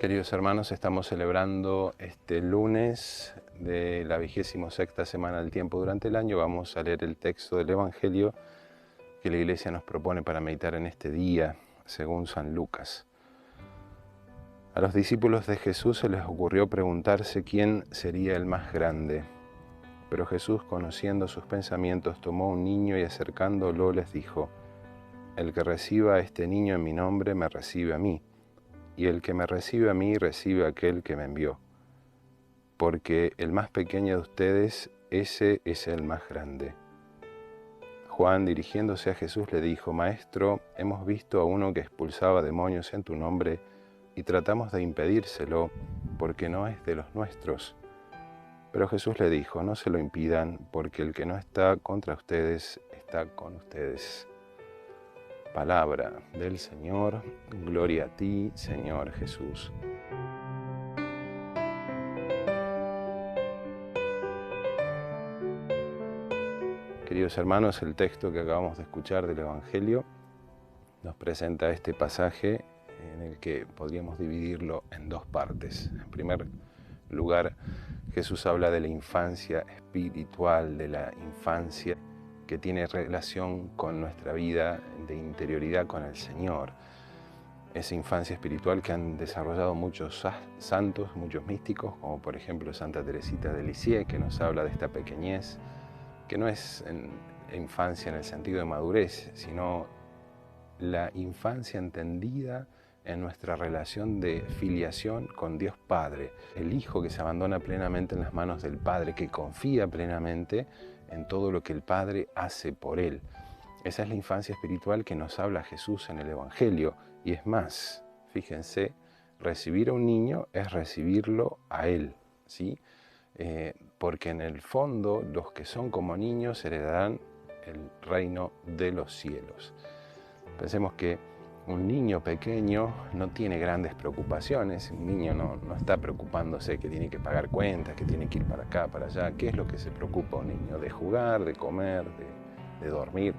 Queridos hermanos, estamos celebrando este lunes de la 26ª semana del tiempo durante el año. Vamos a leer el texto del Evangelio que la Iglesia nos propone para meditar en este día, según San Lucas. A los discípulos de Jesús se les ocurrió preguntarse quién sería el más grande. Pero Jesús, conociendo sus pensamientos, tomó un niño y acercándolo les dijo: El que reciba a este niño en mi nombre me recibe a mí. Y el que me recibe a mí, recibe a aquel que me envió. Porque el más pequeño de ustedes, ese es el más grande. Juan, dirigiéndose a Jesús, le dijo: Maestro, hemos visto a uno que expulsaba demonios en tu nombre y tratamos de impedírselo porque no es de los nuestros. Pero Jesús le dijo: No se lo impidan, porque el que no está contra ustedes está con ustedes. Palabra del Señor, gloria a ti, Señor Jesús. Queridos hermanos, el texto que acabamos de escuchar del Evangelio nos presenta este pasaje en el que podríamos dividirlo en dos partes. En primer lugar, Jesús habla de la infancia espiritual, de la infancia que tiene relación con nuestra vida de interioridad con el Señor. Esa infancia espiritual que han desarrollado muchos santos, muchos místicos, como por ejemplo Santa Teresita de Lisieux, que nos habla de esta pequeñez, que no es infancia en el sentido de madurez, sino la infancia entendida en nuestra relación de filiación con Dios Padre. El Hijo que se abandona plenamente en las manos del Padre, que confía plenamente en todo lo que el Padre hace por él. Esa es la infancia espiritual que nos habla Jesús en el Evangelio. Y es más, fíjense, recibir a un niño es recibirlo a él, ¿sí? Porque en el fondo los que son como niños heredarán el reino de los cielos. Pensemos que un niño pequeño no tiene grandes preocupaciones. Un niño no está preocupándose que tiene que pagar cuentas, que tiene que ir para acá, para allá. ¿Qué es lo que se preocupa un niño? De jugar, de comer, de dormir.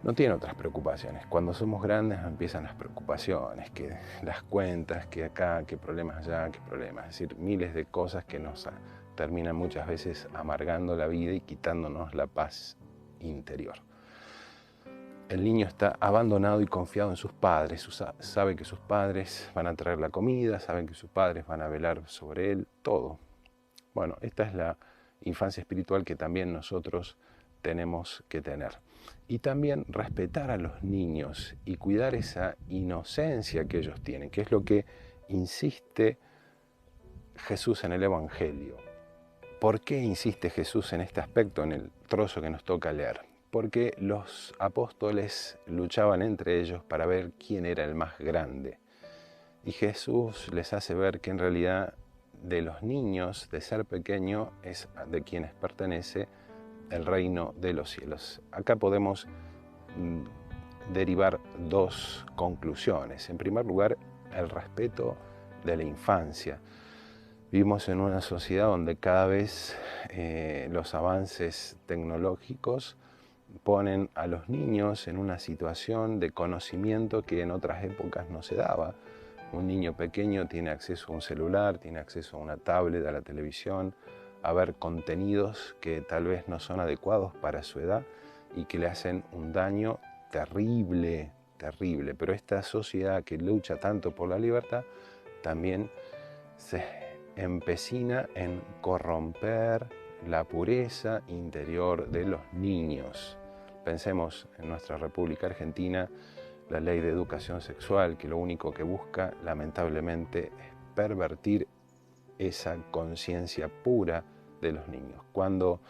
No tiene otras preocupaciones. Cuando somos grandes empiezan las preocupaciones, que las cuentas, que acá, que problemas allá, que problemas. Es decir, miles de cosas que nos terminan muchas veces amargando la vida y quitándonos la paz interior. El niño está abandonado y confiado en sus padres. Sabe que sus padres van a traer la comida, saben que sus padres van a velar sobre él, todo. Bueno, esta es la infancia espiritual que también nosotros tenemos que tener. Y también respetar a los niños y cuidar esa inocencia que ellos tienen, que es lo que insiste Jesús en el Evangelio. ¿Por qué insiste Jesús en este aspecto en el trozo que nos toca leer? Porque los apóstoles luchaban entre ellos para ver quién era el más grande. Y Jesús les hace ver que en realidad de los niños, de ser pequeño, es de quienes pertenece el reino de los cielos. Acá podemos derivar dos conclusiones. En primer lugar, el respeto de la infancia. Vivimos en una sociedad donde cada vez los avances tecnológicos ponen a los niños en una situación de conocimiento que en otras épocas no se daba. Un niño pequeño tiene acceso a un celular, tiene acceso a una tablet, a la televisión, a ver contenidos que tal vez no son adecuados para su edad y que le hacen un daño terrible, terrible. Pero esta sociedad que lucha tanto por la libertad también se empecina en corromper la pureza interior de los niños. Pensemos en nuestra República Argentina, la ley de educación sexual, que lo único que busca, lamentablemente, es pervertir esa conciencia pura de los niños. Cuando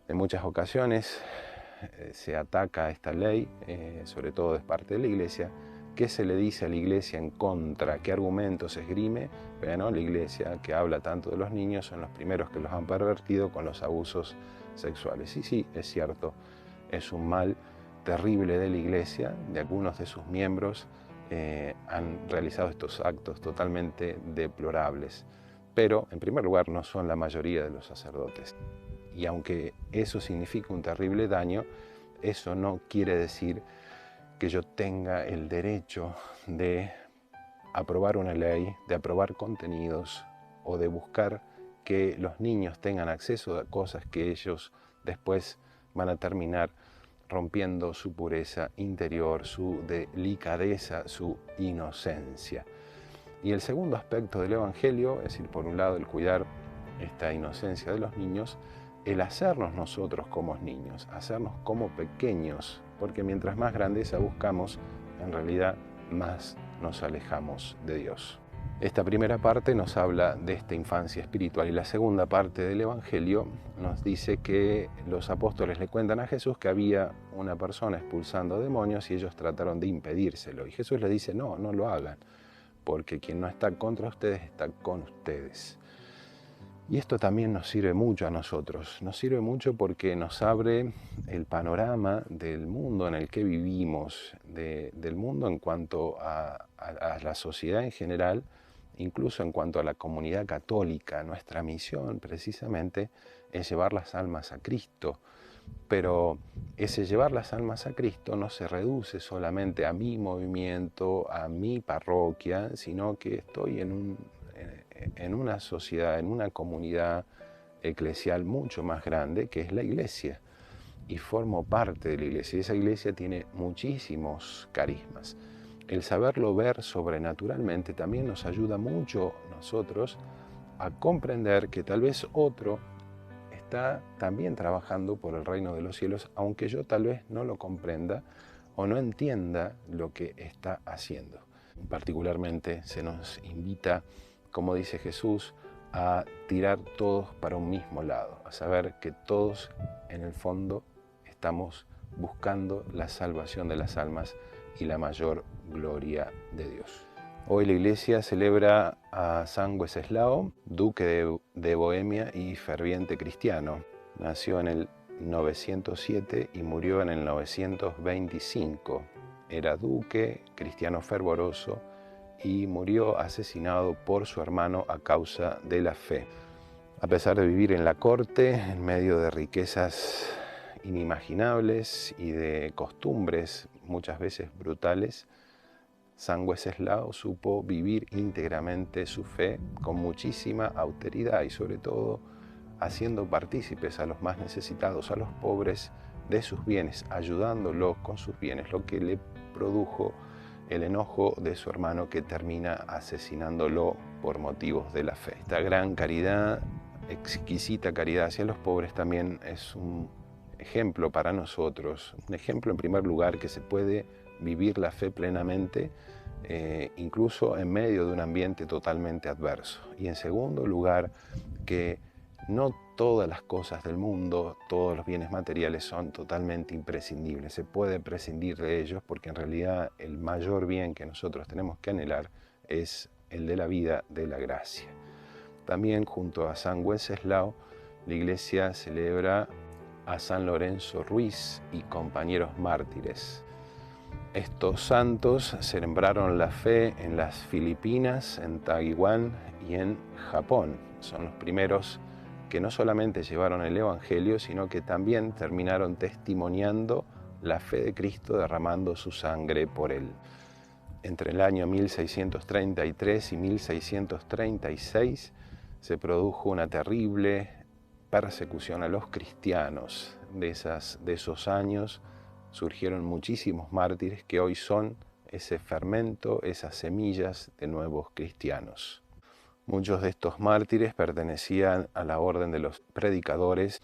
en muchas ocasiones se ataca a esta ley, sobre todo de parte de la Iglesia, ¿qué se le dice a la Iglesia en contra? ¿Qué argumentos se esgrime? Bueno, la Iglesia, que habla tanto de los niños, son los primeros que los han pervertido con los abusos sexuales. Y sí, es cierto, es un mal terrible de la Iglesia, de algunos de sus miembros han realizado estos actos totalmente deplorables. Pero, en primer lugar, no son la mayoría de los sacerdotes. Y aunque eso significa un terrible daño, eso no quiere decir que yo tenga el derecho de aprobar una ley, de aprobar contenidos o de buscar que los niños tengan acceso a cosas que ellos después van a terminar rompiendo su pureza interior, su delicadeza, su inocencia. Y el segundo aspecto del Evangelio, es decir, por un lado el cuidar esta inocencia de los niños, el hacernos nosotros como niños, hacernos como pequeños, porque mientras más grandeza buscamos, en realidad más nos alejamos de Dios. Esta primera parte nos habla de esta infancia espiritual y la segunda parte del Evangelio nos dice que los apóstoles le cuentan a Jesús que había una persona expulsando demonios y ellos trataron de impedírselo. Y Jesús les dice, no, no lo hagan, porque quien no está contra ustedes está con ustedes. Y esto también nos sirve mucho a nosotros, nos sirve mucho porque nos abre el panorama del mundo en el que vivimos, del mundo en cuanto a la sociedad en general, incluso en cuanto a la comunidad católica. Nuestra misión precisamente es llevar las almas a Cristo, pero ese llevar las almas a Cristo no se reduce solamente a mi movimiento, a mi parroquia, sino que estoy en una sociedad, en una comunidad eclesial mucho más grande, que es la iglesia, y formo parte de la iglesia. Y esa iglesia tiene muchísimos carismas. El saberlo ver sobrenaturalmente también nos ayuda mucho nosotros a comprender que tal vez otro está también trabajando por el reino de los cielos, aunque yo tal vez no lo comprenda o no entienda lo que está haciendo. Particularmente se nos invita, como dice Jesús, a tirar todos para un mismo lado, a saber que todos en el fondo estamos buscando la salvación de las almas y la mayor gloria de Dios. Hoy la Iglesia celebra a San Wenceslao, duque de Bohemia y ferviente cristiano. Nació en el 907 y murió en el 925. Era duque, cristiano fervoroso, y murió asesinado por su hermano a causa de la fe. A pesar de vivir en la corte, en medio de riquezas inimaginables y de costumbres muchas veces brutales, San Wenceslao supo vivir íntegramente su fe con muchísima austeridad y sobre todo haciendo partícipes a los más necesitados, a los pobres, de sus bienes, ayudándolos con sus bienes, lo que le produjo el enojo de su hermano que termina asesinándolo por motivos de la fe. Esta gran caridad, exquisita caridad hacia los pobres también es un ejemplo para nosotros, un ejemplo en primer lugar que se puede vivir la fe plenamente, incluso en medio de un ambiente totalmente adverso. Y en segundo lugar, que no todas las cosas del mundo, todos los bienes materiales son totalmente imprescindibles. Se puede prescindir de ellos porque en realidad el mayor bien que nosotros tenemos que anhelar es el de la vida, de la gracia. También junto a San Wenceslao, la Iglesia celebra a San Lorenzo Ruiz y compañeros mártires. Estos santos sembraron la fe en las Filipinas, en Taiwán y en Japón. Son los primeros que no solamente llevaron el Evangelio, sino que también terminaron testimoniando la fe de Cristo derramando su sangre por él. Entre el año 1633 y 1636 se produjo una terrible persecución a los cristianos. De esos años surgieron muchísimos mártires que hoy son ese fermento, esas semillas de nuevos cristianos. Muchos de estos mártires pertenecían a la orden de los predicadores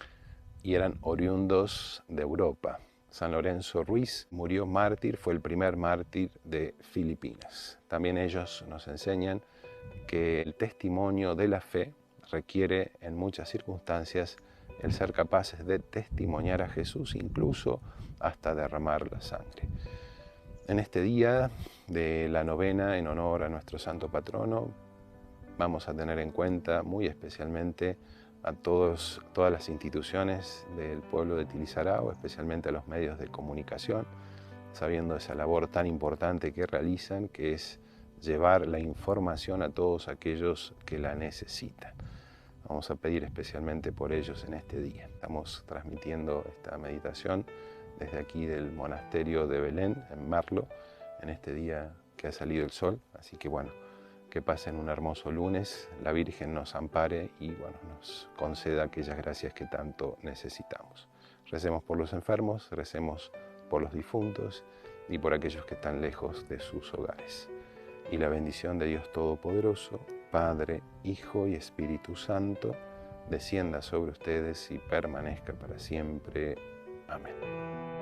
y eran oriundos de Europa. San Lorenzo Ruiz murió mártir, fue el primer mártir de Filipinas. También ellos nos enseñan que el testimonio de la fe requiere en muchas circunstancias el ser capaces de testimoniar a Jesús, incluso hasta derramar la sangre. En este día de la novena en honor a nuestro santo patrono, vamos a tener en cuenta muy especialmente a todas las instituciones del pueblo de Tilisaray, especialmente a los medios de comunicación, sabiendo esa labor tan importante que realizan, que es llevar la información a todos aquellos que la necesitan. Vamos a pedir especialmente por ellos en este día. Estamos transmitiendo esta meditación desde aquí del monasterio de Belén, en Merlo, en este día que ha salido el sol, así que bueno, que pasen un hermoso lunes, la Virgen nos ampare y bueno, nos conceda aquellas gracias que tanto necesitamos. Recemos por los enfermos, recemos por los difuntos y por aquellos que están lejos de sus hogares. Y la bendición de Dios Todopoderoso, Padre, Hijo y Espíritu Santo, descienda sobre ustedes y permanezca para siempre. Amén.